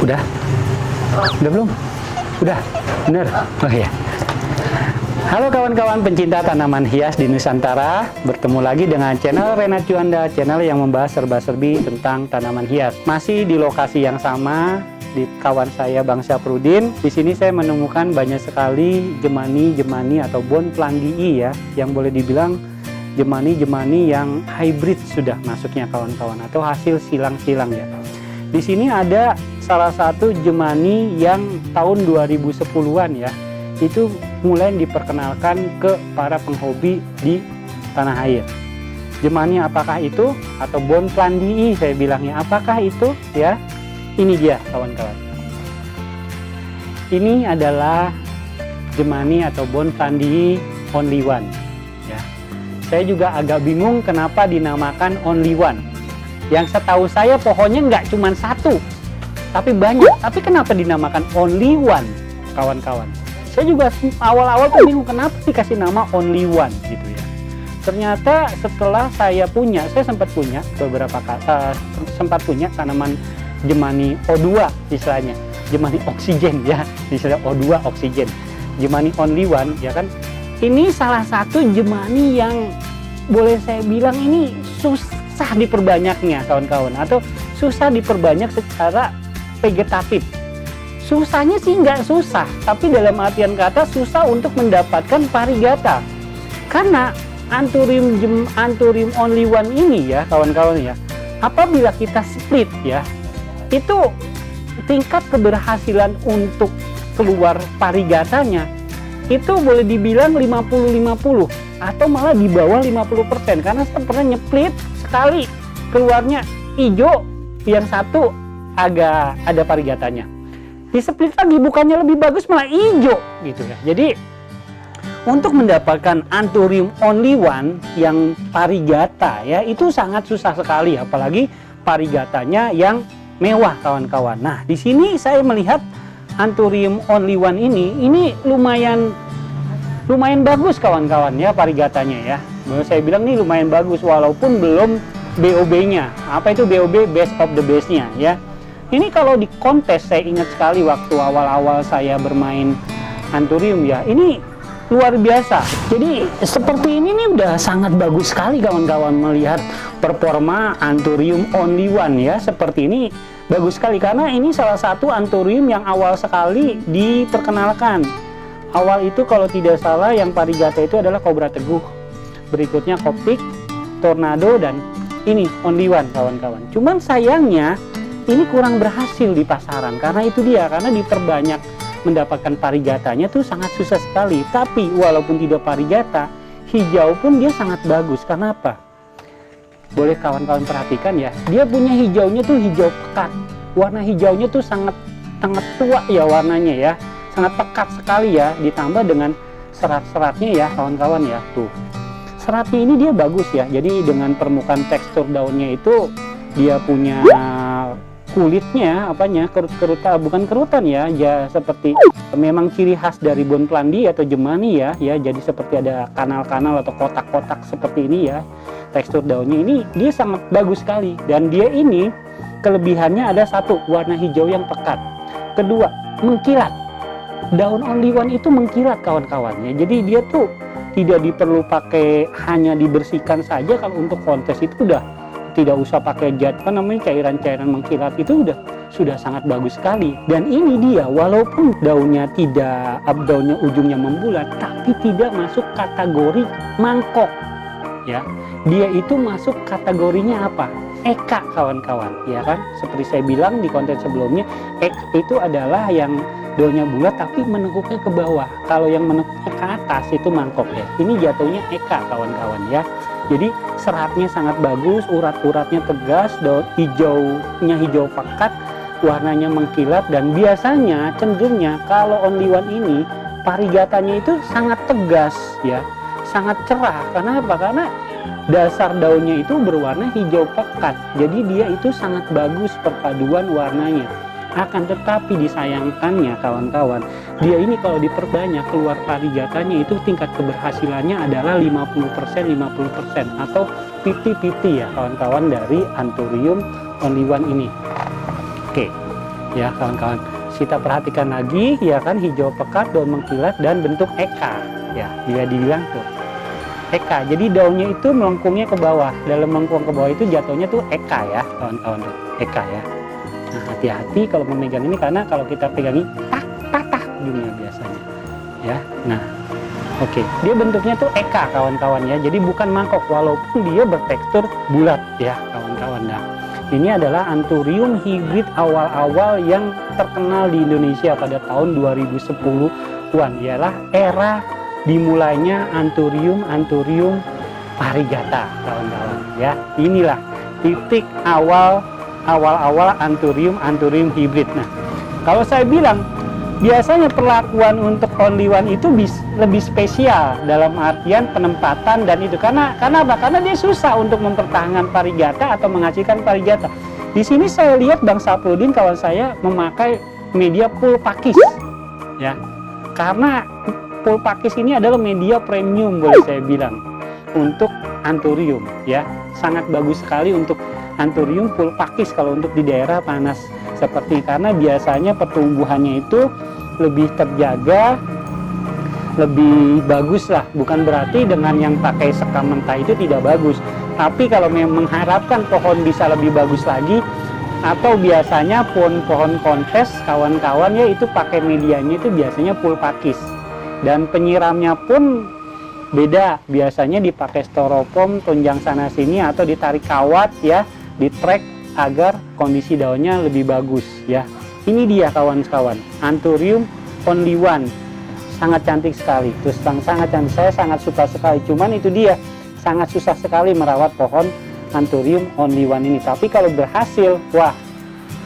Udah? Udah belum? Udah? Bener? Oh iya. Halo kawan-kawan pencinta tanaman hias di Nusantara. Bertemu lagi dengan channel Renat Juanda, channel yang membahas serba-serbi tentang tanaman hias. Masih di lokasi yang sama, di kawan saya Bang Syafruddin. Di sini saya menemukan banyak sekali jemani atau bonplandii ya, yang boleh dibilang jemani yang hybrid sudah masuknya kawan-kawan, atau hasil silang-silang ya. Di sini ada salah satu jemani yang tahun 2010-an ya, itu mulai diperkenalkan ke para penghobi di tanah air. Jemani apakah itu? Atau bonplandii saya bilangnya, apakah itu ya? Ini dia kawan-kawan. Ini adalah jemani atau bonplandii only one ya. Saya juga agak bingung kenapa dinamakan only one. Yang setahu saya pohonnya nggak cuma satu, tapi banyak. Tapi kenapa dinamakan only one kawan-kawan? Saya juga awal-awal tuh bingung kenapa dikasih nama only one gitu ya. Ternyata setelah saya sempat punya beberapa sempat punya tanaman jemani O2 istilahnya, jemani oksigen ya, istilah O2 oksigen, jemani only one ya kan. Ini salah satu jemani yang boleh saya bilang ini susah diperbanyaknya kawan-kawan, atau susah diperbanyak secara vegetatif. Susahnya sih nggak susah, tapi dalam artian kata susah untuk mendapatkan variegata. Karena anthurium only one ini ya kawan-kawan ya, apabila kita split ya, itu tingkat keberhasilan untuk keluar variegatanya itu boleh dibilang 50-50 atau malah di bawah 50%. Karena saya pernah nyeplit sekali keluarnya hijau, yang satu agak ada variegatanya. Di split lagi bukannya lebih bagus malah hijau gitu ya. Jadi untuk mendapatkan anthurium only one yang variegata ya itu sangat susah sekali, apalagi variegatanya yang mewah kawan-kawan. Nah, di sini saya melihat anthurium only one ini lumayan bagus kawan-kawan ya variegatanya ya. Saya bilang ini lumayan bagus walaupun belum BOB-nya. Apa itu BOB? Best of the best-nya ya. Ini kalau di kontes saya ingat sekali waktu awal-awal saya bermain anthurium ya, ini luar biasa. Jadi seperti ini nih udah sangat bagus sekali kawan-kawan melihat performa anthurium only one ya. Seperti ini bagus sekali karena ini salah satu anthurium yang awal sekali diperkenalkan. Awal itu kalau tidak salah yang variegata itu adalah Kobra Teguh, berikutnya Koptik, Tornado, dan ini only one kawan-kawan. Cuman sayangnya ini kurang berhasil di pasaran karena itu dia, karena diperbanyak mendapatkan variegatanya tuh sangat susah sekali. Tapi walaupun tidak variegata, hijau pun dia sangat bagus. Karena apa? Boleh kawan-kawan perhatikan ya, dia punya hijaunya tuh hijau pekat. Warna hijaunya tuh sangat tua ya warnanya ya, sangat pekat sekali ya. Ditambah dengan serat-seratnya ya kawan-kawan ya, tuh seratnya ini dia bagus ya. Jadi dengan permukaan tekstur daunnya itu dia punya kulitnya bukan kerutan ya, seperti memang ciri khas dari bonplandii atau jemani ya, jadi seperti ada kanal-kanal atau kotak-kotak seperti ini ya. Tekstur daunnya ini dia sangat bagus sekali, dan dia ini kelebihannya ada satu, warna hijau yang pekat. Kedua, mengkilat. Daun only one itu mengkilat kawan-kawan ya. Jadi dia tuh tidak diperlu pakai hanya dibersihkan saja. Kalau untuk kontes itu udah tidak usah pakai cairan-cairan mengkilat, itu sudah sangat bagus sekali. Dan ini dia, walaupun daunnya ujungnya membulat, tapi tidak masuk kategori mangkok ya. Dia itu masuk kategorinya apa? Eka kawan-kawan ya kan. Seperti saya bilang di konten sebelumnya, eka itu adalah yang daunnya bulat tapi menekuknya ke bawah. Kalau yang menekuknya ke atas itu mangkok ya. Ini jatuhnya eka kawan-kawan ya. Jadi seratnya sangat bagus, urat-uratnya tegas, daun hijaunya hijau pekat, warnanya mengkilat, dan biasanya cenderungnya kalau only one ini variegatanya itu sangat tegas ya, sangat cerah. Karena apa? Karena dasar daunnya itu berwarna hijau pekat. Jadi dia itu sangat bagus perpaduan warnanya. Akan tetapi disayangkannya kawan-kawan, dia ini kalau diperbanyak keluar variegatanya itu tingkat keberhasilannya adalah 50% atau 50-50 ya kawan-kawan dari anthurium only one ini. Oke, ya kawan-kawan. Kita perhatikan lagi ya kan, hijau pekat, daun mengkilat dan bentuk eka ya, dia dibilang tuh eka. Jadi daunnya itu melengkungnya ke bawah, dalam melengkung ke bawah itu jatuhnya tuh eka ya kawan-kawan tuh, eka ya. Nah hati-hati kalau memegang ini, karena kalau kita pegangi patah dunia biasanya ya. Nah oke, dia bentuknya tuh eka kawan-kawan ya, jadi bukan mangkok walaupun dia bertekstur bulat ya kawan-kawan. Nah ini adalah Anthurium hybrid awal-awal yang terkenal di Indonesia pada tahun 2010-an, ialah era dimulainya Anthurium variegata kawan-kawan ya. Inilah titik awal Anthurium hybrid. Nah kalau saya bilang biasanya perlakuan untuk only one itu lebih spesial dalam artian penempatan dan itu karena apa? Karena dia susah untuk mempertahankan variegata atau menghasilkan variegata. Di sini saya lihat Bang Saprudin kawan saya memakai media pulpakis ya, karena pulpakis ini adalah media premium boleh saya bilang untuk Anthurium ya, sangat bagus sekali untuk Anthurium pulpakis kalau untuk di daerah panas seperti, karena biasanya pertumbuhannya itu lebih terjaga, lebih bagus lah. Bukan berarti dengan yang pakai sekam mentah itu tidak bagus, tapi kalau memang mengharapkan pohon bisa lebih bagus lagi, atau biasanya pohon kontes kawan-kawan ya itu pakai medianya itu biasanya pulpakis, dan penyiramnya pun beda, biasanya dipakai styrofoam, tunjang sana sini atau ditarik kawat ya, di trek agar kondisi daunnya lebih bagus ya. Ini dia kawan-kawan Anthurium only one, sangat cantik sekali, terus sangat cantik, saya sangat suka sekali. Cuman itu dia, sangat susah sekali merawat pohon Anthurium only one ini. Tapi kalau berhasil, wah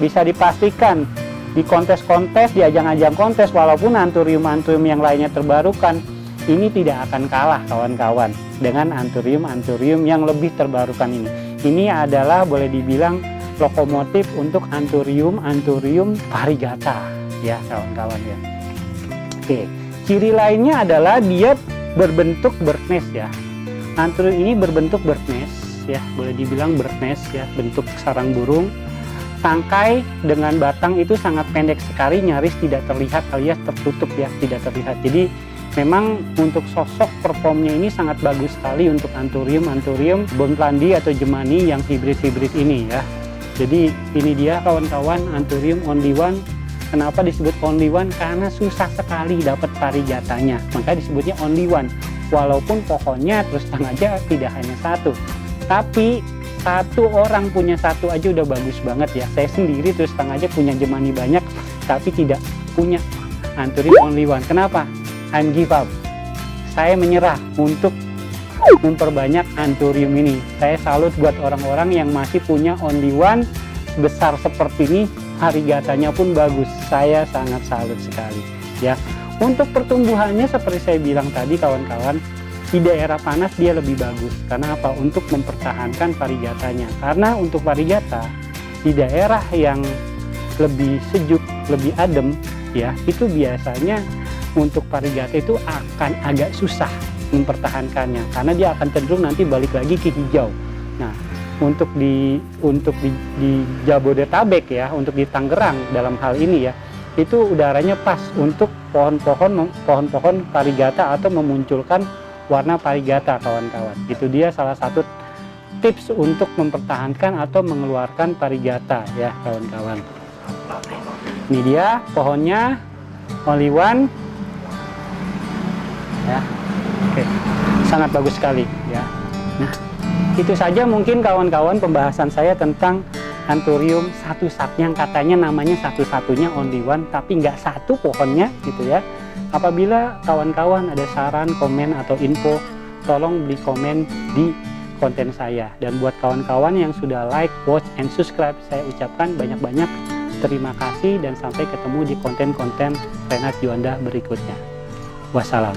bisa dipastikan di kontes-kontes, di ajang-ajang kontes, walaupun Anthurium yang lainnya terbarukan, ini tidak akan kalah kawan-kawan dengan Anthurium yang lebih terbarukan ini. Ini adalah boleh dibilang lokomotif untuk Anthurium variegata ya kawan-kawan ya. Oke, ciri lainnya adalah dia berbentuk bird nest ya. Anthurium ini berbentuk bird nest ya, boleh dibilang bird nest ya, bentuk sarang burung. Tangkai dengan batang itu sangat pendek sekali, nyaris tidak terlihat alias tertutup ya, tidak terlihat. Jadi memang untuk sosok performnya ini sangat bagus sekali untuk Anthurium bonplandi atau jemani yang hibrid ini ya. Jadi ini dia kawan-kawan Anthurium only one. Kenapa disebut only one? Karena susah sekali dapat variegatanya, maka disebutnya only one. Walaupun pohonnya terus terang aja tidak hanya satu, tapi satu orang punya satu aja udah bagus banget ya. Saya sendiri terus terang aja punya jemani banyak, tapi tidak punya Anthurium only one. Kenapa? I'm give up. Saya menyerah untuk memperbanyak Anthurium ini. Saya salut buat orang-orang yang masih punya only one besar seperti ini, variegatanya pun bagus. Saya sangat salut sekali ya. Untuk pertumbuhannya seperti saya bilang tadi kawan-kawan, di daerah panas dia lebih bagus. Karena apa? Untuk mempertahankan variegatanya. Karena untuk variegata di daerah yang lebih sejuk, lebih adem ya, itu biasanya untuk variegata itu akan agak susah mempertahankannya, karena dia akan cenderung nanti balik lagi ke hijau. Nah, untuk di Jabodetabek ya, untuk di Tangerang dalam hal ini ya, itu udaranya pas untuk pohon-pohon variegata atau memunculkan warna variegata kawan-kawan. Itu dia salah satu tips untuk mempertahankan atau mengeluarkan variegata ya kawan-kawan. Ini dia pohonnya only one ya. Oke, sangat bagus sekali ya. Nah, itu saja mungkin kawan-kawan pembahasan saya tentang Anthurium yang katanya namanya satu-satunya only one, tapi nggak satu pohonnya gitu ya. Apabila kawan-kawan ada saran, komen atau info, tolong beri komen di konten saya. Dan buat kawan-kawan yang sudah like, watch, and subscribe, saya ucapkan banyak-banyak terima kasih dan sampai ketemu di konten-konten Renat Juanda berikutnya. Wassalam.